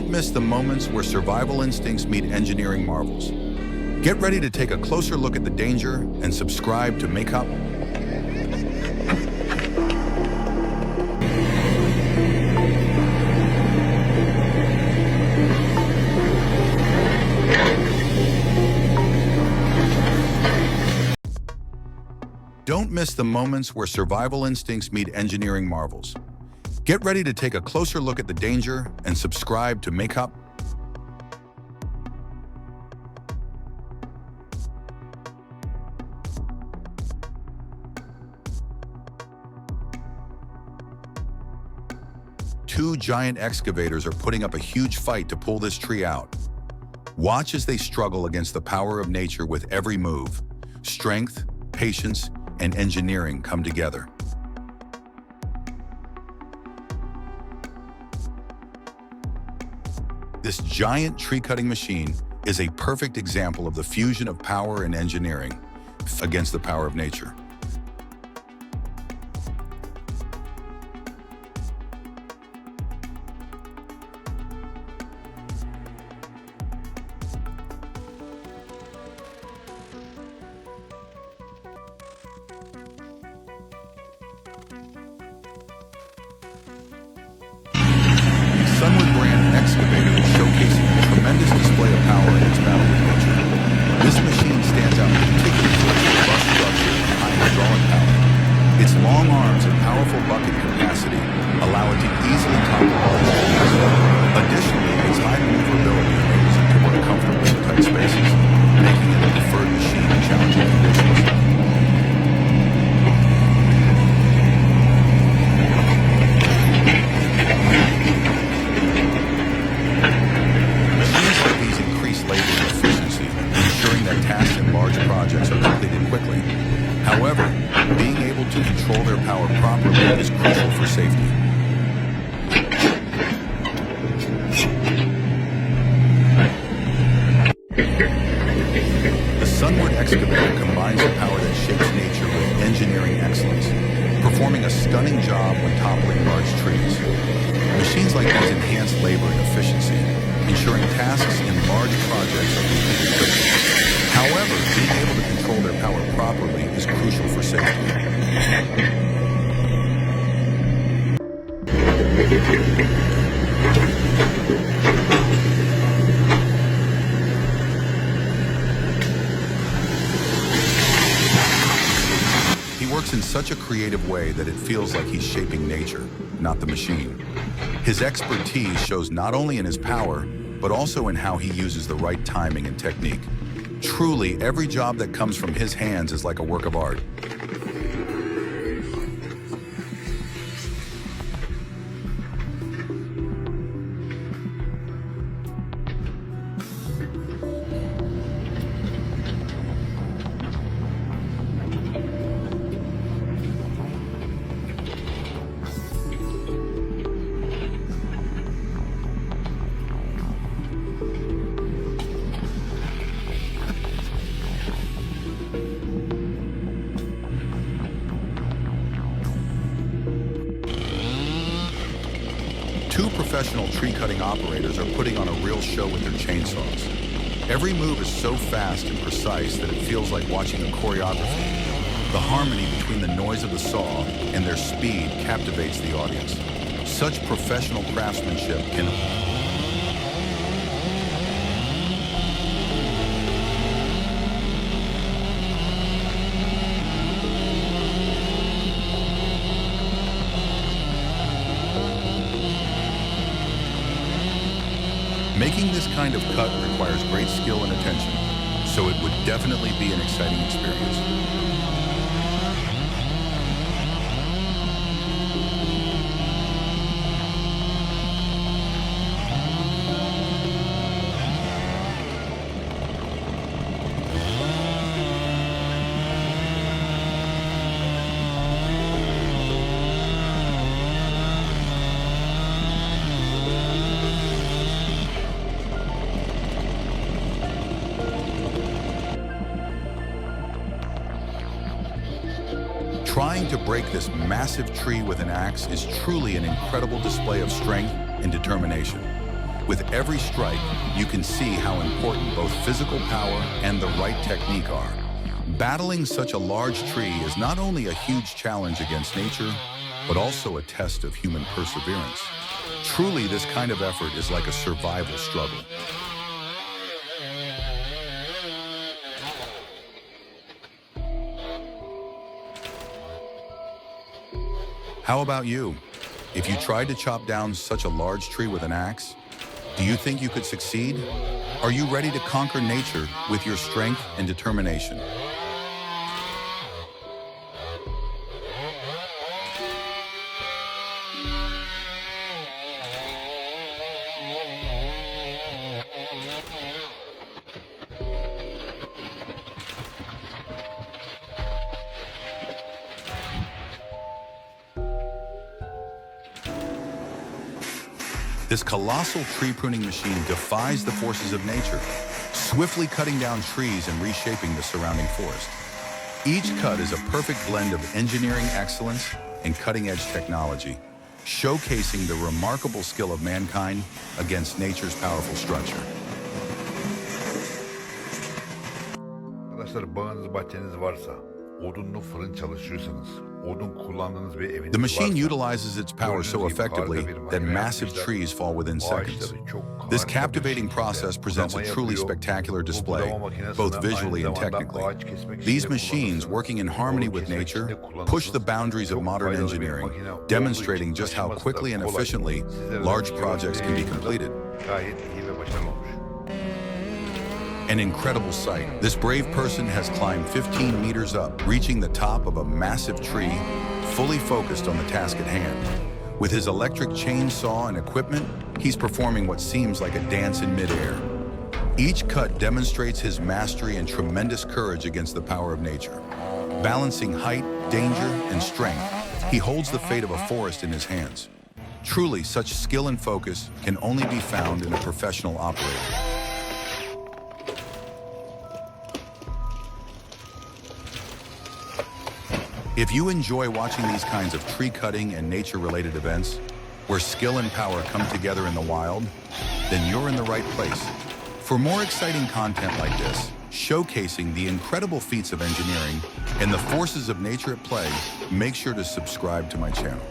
Don't miss the moments where survival instincts meet engineering marvels. Get ready to take a closer look at the danger and subscribe to Maintech. Don't miss the moments where survival instincts meet engineering marvels. Get ready to take a closer look at the danger and subscribe to Maintech. Two giant excavators are putting up a huge fight to pull this tree out. Watch as they struggle against the power of nature with every move. Strength, patience, and engineering come together. This giant tree-cutting machine is a perfect example of the fusion of power and engineering against the power of nature. Excavator is showcasing a tremendous display of power in its battle with nature. This machine stands out particularly for its robust structure and high hydraulic power. Its long arms and powerful bucket capacity allow it to easily topple large trees. Additionally, its high maneuverability enables it to work comfortably in tight spaces, making it a preferred machine in challenging conditions. Projects are completed quickly. However, being able to control their power properly is crucial for safety. The Sunward excavator combines the power that shapes nature with engineering excellence, performing a stunning job when toppling large trees. Machines like these enhance labor and efficiency, ensuring tasks in large projects are completed quickly. However, being able to control their power properly is crucial for safety. He works in such a creative way that it feels like he's shaping nature, not the machine. His expertise shows not only in his power, but also in how he uses the right timing and technique. Truly, every job that comes from his hands is like a work of art. Two professional tree-cutting operators are putting on a real show with their chainsaws. Every move is so fast and precise that it feels like watching a choreography. The harmony between the noise of the saw and their speed captivates the audience. Such professional craftsmanship can Making this kind of cut requires great skill and attention, so it would definitely be an exciting experience. Trying to break this massive tree with an axe is truly an incredible display of strength and determination. With every strike, you can see how important both physical power and the right technique are. Battling such a large tree is not only a huge challenge against nature, but also a test of human perseverance. Truly, this kind of effort is like a survival struggle. How about you? If you tried to chop down such a large tree with an axe, do you think you could succeed? Are you ready to conquer nature with your strength and determination? This colossal tree pruning machine defies the forces of nature, swiftly cutting down trees and reshaping the surrounding forest. Each cut is a perfect blend of engineering excellence and cutting-edge technology, showcasing the remarkable skill of mankind against nature's powerful structure. Arkadaşlar bağınız bahçeniz varsa, odunlu fırın çalışıyorsanız, odun kullandığınız bir eviniz The machine varsa, utilizes its power so effectively that massive trees fall within seconds. This captivating process presents a truly spectacular display, both visually and technically. These machines, working in harmony with nature, push the boundaries of modern engineering, demonstrating just how quickly and efficiently large projects can be completed. Gayet iyi ve başarılı olmuş. An incredible sight. This brave person has climbed 15 meters up, reaching the top of a massive tree, fully focused on the task at hand. With his electric chainsaw and equipment, he's performing what seems like a dance in midair. Each cut demonstrates his mastery and tremendous courage against the power of nature. Balancing height, danger, and strength, he holds the fate of a forest in his hands. Truly, such skill and focus can only be found in a professional operator. If you enjoy watching these kinds of tree cutting and nature-related events, where skill and power come together in the wild, then you're in the right place. For more exciting content like this, showcasing the incredible feats of engineering and the forces of nature at play, make sure to subscribe to my channel.